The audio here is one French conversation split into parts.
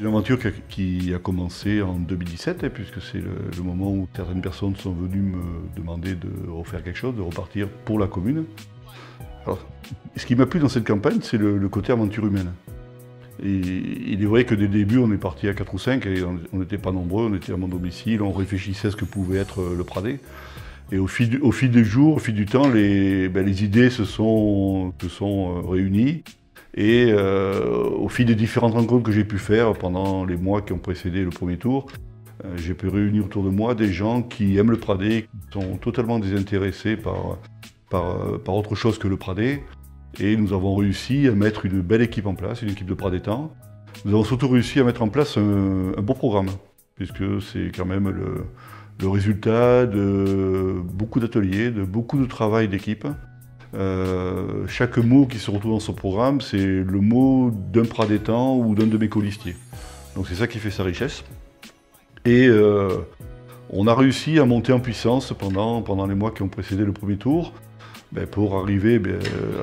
Une aventure qui a commencé en 2017, puisque c'est le moment où certaines personnes sont venues me demander de refaire quelque chose, de repartir pour la commune. Alors, ce qui m'a plu dans cette campagne, c'est le côté aventure humaine. Et il est vrai que dès le début, on est parti à 4 ou 5, et on n'était pas nombreux, on était à mon domicile, on réfléchissait à ce que pouvait être le Pradé. Et au fil des jours, au fil du temps, les idées se sont réunies. Et au fil des différentes rencontres que j'ai pu faire pendant les mois qui ont précédé le premier tour, j'ai pu réunir autour de moi des gens qui aiment le Pradé, qui sont totalement désintéressés par autre chose que le Pradé. Et nous avons réussi à mettre une belle équipe en place, une équipe de Pradétans. Nous avons surtout réussi à mettre en place un beau programme, puisque c'est quand même le résultat de beaucoup d'ateliers, de beaucoup de travail d'équipe. Chaque mot qui se retrouve dans ce programme, c'est le mot d'un Pradétan ou d'un de mes colistiers. Donc c'est ça qui fait sa richesse. Et on a réussi à monter en puissance pendant les mois qui ont précédé le premier tour, pour arriver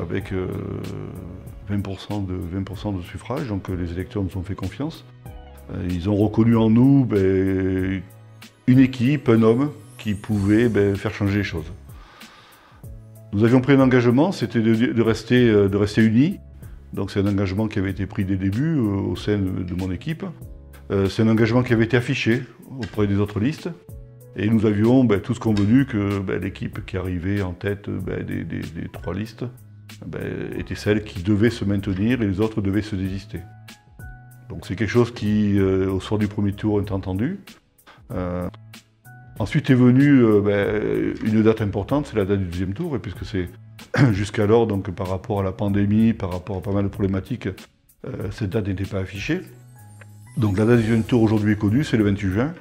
avec 20% de suffrage. Donc les électeurs nous ont fait confiance. Ils ont reconnu en nous une équipe, un homme qui pouvait faire changer les choses. Nous avions pris un engagement, c'était de rester unis. Donc c'est un engagement qui avait été pris dès le début au sein de mon équipe. C'est un engagement qui avait été affiché auprès des autres listes. Et nous avions tous convenu que l'équipe qui arrivait en tête des 3 listes était celle qui devait se maintenir et les autres devaient se désister. Donc c'est quelque chose qui, au soir du premier tour, est entendu. Ensuite est venue une date importante, c'est la date du deuxième tour, et puisque c'est jusqu'alors, donc par rapport à la pandémie, par rapport à pas mal de problématiques, cette date n'était pas affichée. Donc la date du deuxième tour aujourd'hui est connue, c'est le 28 juin.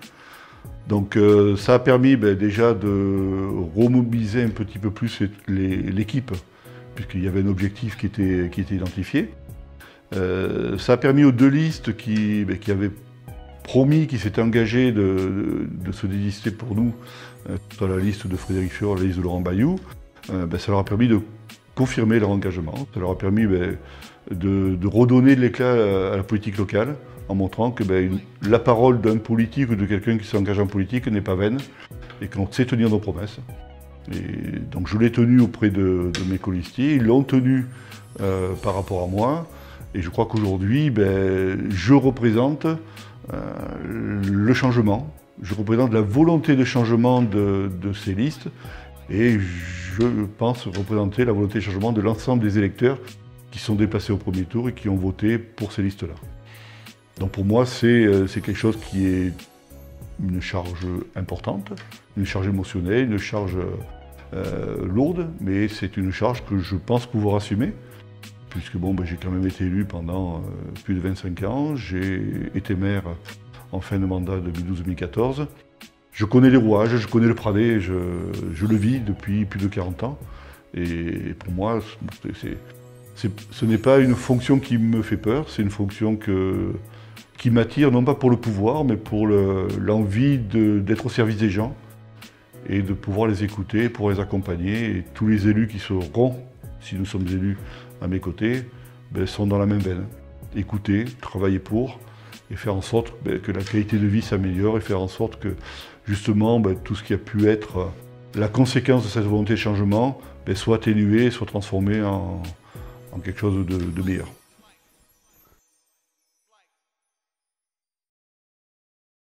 Donc ça a permis déjà de remobiliser un petit peu plus l'équipe, puisqu'il y avait un objectif qui était identifié. Ça a permis aux 2 listes qui avaient promis, qui s'étaient engagés de se désister pour nous, sur la liste de Frédéric Fior, la liste de Laurent Bayou, ça leur a permis de confirmer leur engagement, ça leur a permis de redonner de l'éclat à la politique locale, en montrant que la parole d'un politique ou de quelqu'un qui s'engage en politique n'est pas vaine, et qu'on sait tenir nos promesses. Et donc je l'ai tenu auprès de mes colistiers, ils l'ont tenu par rapport à moi, et je crois qu'aujourd'hui, je représente le changement, je représente la volonté de changement de ces listes, et je pense représenter la volonté de changement de l'ensemble des électeurs qui sont déplacés au premier tour et qui ont voté pour ces listes-là. Donc pour moi, c'est quelque chose qui est une charge importante, une charge émotionnelle, une charge lourde, mais c'est une charge que je pense pouvoir assumer, puisque j'ai quand même été élu pendant plus de 25 ans, j'ai été maire en fin de mandat 2012-2014. Je connais les rouages, je connais le Pradé, je le vis depuis plus de 40 ans, et pour moi, ce n'est pas une fonction qui me fait peur, c'est une fonction qui m'attire, non pas pour le pouvoir, mais pour l'envie d'être au service des gens et de pouvoir les écouter, pour les accompagner. Et tous les élus qui seront, si nous sommes élus à mes côtés, sont dans la même veine. Écouter, travailler pour, et faire en sorte que la qualité de vie s'améliore, et faire en sorte que, justement, tout ce qui a pu être la conséquence de cette volonté de changement soit atténué, soit transformé en quelque chose de meilleur.